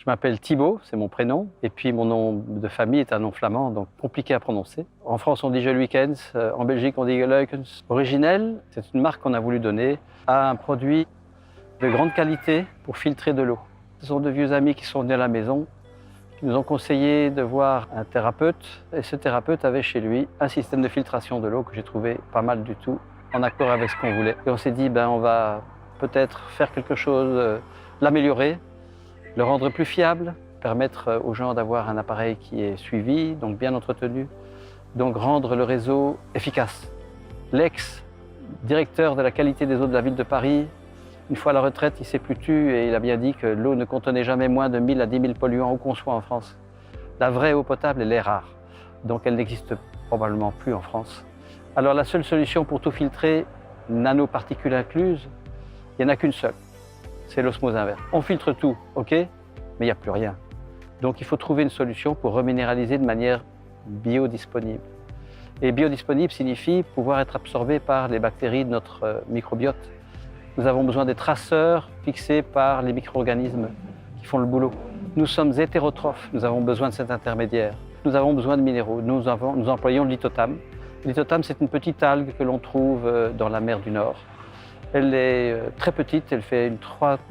m'appelle Thibaut, c'est mon prénom, et puis mon nom de famille est un nom flamand, donc compliqué à prononcer. En France, on dit Geluykens, en Belgique, on dit Geluykens. Originel, c'est une marque qu'on a voulu donner à un produit de grande qualité pour filtrer de l'eau. Ce sont de vieux amis qui sont venus à la maison, qui nous ont conseillé de voir un thérapeute, et ce thérapeute avait chez lui un système de filtration de l'eau que j'ai trouvé pas mal du tout, en accord avec ce qu'on voulait. Et on s'est dit, on va peut-être faire quelque chose, l'améliorer, le rendre plus fiable, permettre aux gens d'avoir un appareil qui est suivi, donc bien entretenu, donc rendre le réseau efficace. L'ex-directeur de la qualité des eaux de la ville de Paris, une fois à la retraite, il ne s'est plus tu et il a bien dit que l'eau ne contenait jamais moins de 1000 à 10 000 polluants où qu'on soit en France. La vraie eau potable, elle est rare, donc elle n'existe probablement plus en France. Alors la seule solution pour tout filtrer, nanoparticules incluses, il n'y en a qu'une seule. C'est l'osmose inverse. On filtre tout, ok, mais il n'y a plus rien. Donc il faut trouver une solution pour reminéraliser de manière biodisponible. Et biodisponible signifie pouvoir être absorbé par les bactéries de notre microbiote. Nous avons besoin des traceurs fixés par les micro-organismes qui font le boulot. Nous sommes hétérotrophes, nous avons besoin de cet intermédiaire. Nous avons besoin de minéraux, nous employons le lithotam. Le lithotam, c'est une petite algue que l'on trouve dans la mer du Nord. Elle est très petite, elle fait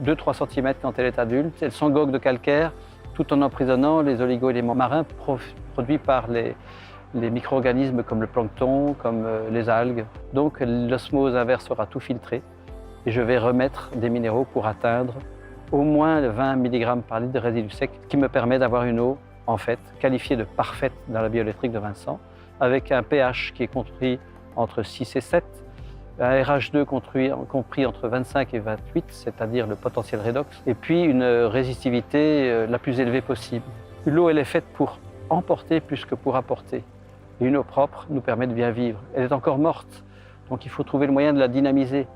2-3 cm quand elle est adulte. Elle s'engorge de calcaire tout en emprisonnant les oligo-éléments marins produits par les micro-organismes comme le plancton, comme les algues. Donc l'osmose inverse sera tout filtré et je vais remettre des minéraux pour atteindre au moins 20 mg par litre de résidus secs, qui me permet d'avoir une eau en fait qualifiée de parfaite dans la bioélectrique de Vincent, avec un pH qui est compris entre 6 et 7, un RH2 compris entre 25 et 28, c'est-à-dire le potentiel redox, et puis une résistivité la plus élevée possible. L'eau, elle est faite pour emporter plus que pour apporter. Et une eau propre nous permet de bien vivre. Elle est encore morte, donc il faut trouver le moyen de la dynamiser.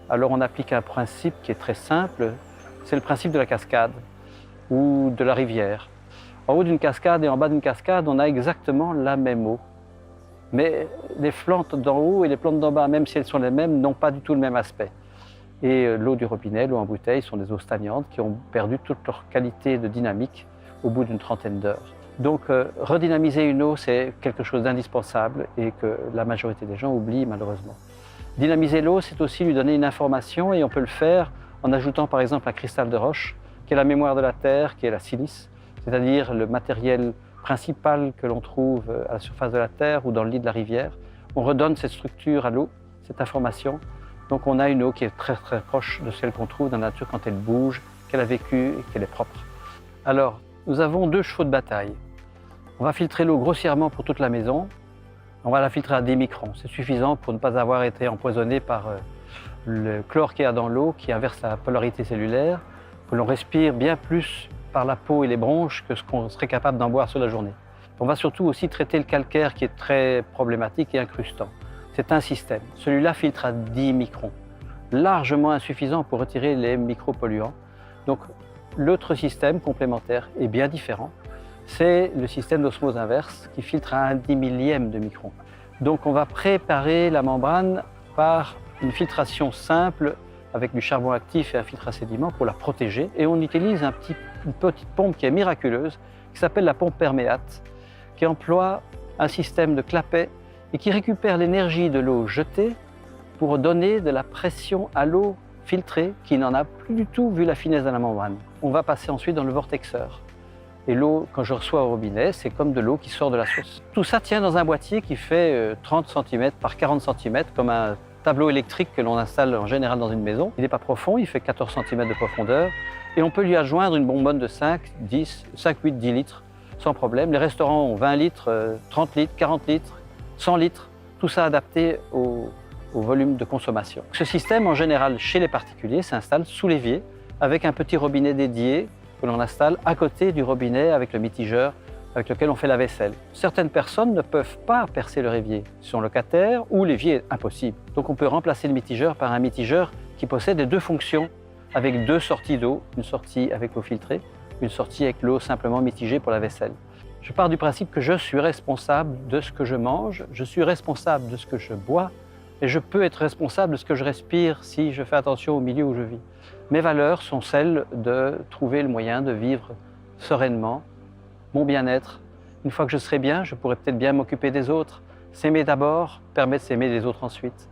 Alors on applique un principe qui est très simple, c'est le principe de la cascade ou de la rivière. En haut d'une cascade et en bas d'une cascade, on a exactement la même eau. Mais les plantes d'en haut et les plantes d'en bas, même si elles sont les mêmes, n'ont pas du tout le même aspect. Et l'eau du robinet, l'eau en bouteille, sont des eaux stagnantes qui ont perdu toute leur qualité de dynamique au bout d'une trentaine d'heures. Donc redynamiser une eau, c'est quelque chose d'indispensable et que la majorité des gens oublient malheureusement. Dynamiser l'eau, c'est aussi lui donner une information et on peut le faire en ajoutant par exemple un cristal de roche, qui est la mémoire de la Terre, qui est la silice, c'est-à-dire le matériel principal que l'on trouve à la surface de la Terre ou dans le lit de la rivière. On redonne cette structure à l'eau, cette information. Donc on a une eau qui est très très proche de celle qu'on trouve dans la nature quand elle bouge, qu'elle a vécu et qu'elle est propre. Alors, nous avons deux chevaux de bataille. On va filtrer l'eau grossièrement pour toute la maison. On va la filtrer à 10 microns. C'est suffisant pour ne pas avoir été empoisonné par le chlore qu'il y a dans l'eau, qui inverse la polarité cellulaire, que l'on respire bien plus par la peau et les bronches que ce qu'on serait capable d'en boire sur la journée. On va surtout aussi traiter le calcaire qui est très problématique et incrustant. C'est un système. Celui-là filtre à 10 microns, largement insuffisant pour retirer les micropolluants. Donc l'autre système complémentaire est bien différent. C'est le système d'osmose inverse qui filtre à 1/10 millième de micron. Donc on va préparer la membrane par une filtration simple avec du charbon actif et un filtre à sédiments pour la protéger. Et on utilise une petite pompe qui est miraculeuse, qui s'appelle la pompe perméate, qui emploie un système de clapet et qui récupère l'énergie de l'eau jetée pour donner de la pression à l'eau filtrée qui n'en a plus du tout vu la finesse de la membrane. On va passer ensuite dans le vortexeur. Et l'eau, quand je reçois au robinet, c'est comme de l'eau qui sort de la source. Tout ça tient dans un boîtier qui fait 30 cm par 40 cm, comme un tableau électrique que l'on installe en général dans une maison. Il n'est pas profond, il fait 14 cm de profondeur. Et on peut lui adjoindre une bonbonne de 5, 8, 10 litres, sans problème. Les restaurants ont 20 litres, 30 litres, 40 litres, 100 litres, tout ça adapté au volume de consommation. Ce système, en général, chez les particuliers, s'installe sous l'évier, avec un petit robinet dédié que l'on installe à côté du robinet avec le mitigeur avec lequel on fait la vaisselle. Certaines personnes ne peuvent pas percer leur évier, ils sont locataires ou l'évier est impossible. Donc on peut remplacer le mitigeur par un mitigeur qui possède les deux fonctions avec deux sorties d'eau, une sortie avec l'eau filtrée, une sortie avec l'eau simplement mitigée pour la vaisselle. Je pars du principe que je suis responsable de ce que je mange, je suis responsable de ce que je bois et je peux être responsable de ce que je respire si je fais attention au milieu où je vis. Mes valeurs sont celles de trouver le moyen de vivre sereinement, mon bien-être. Une fois que je serai bien, je pourrai peut-être bien m'occuper des autres. S'aimer d'abord permet de s'aimer les autres ensuite.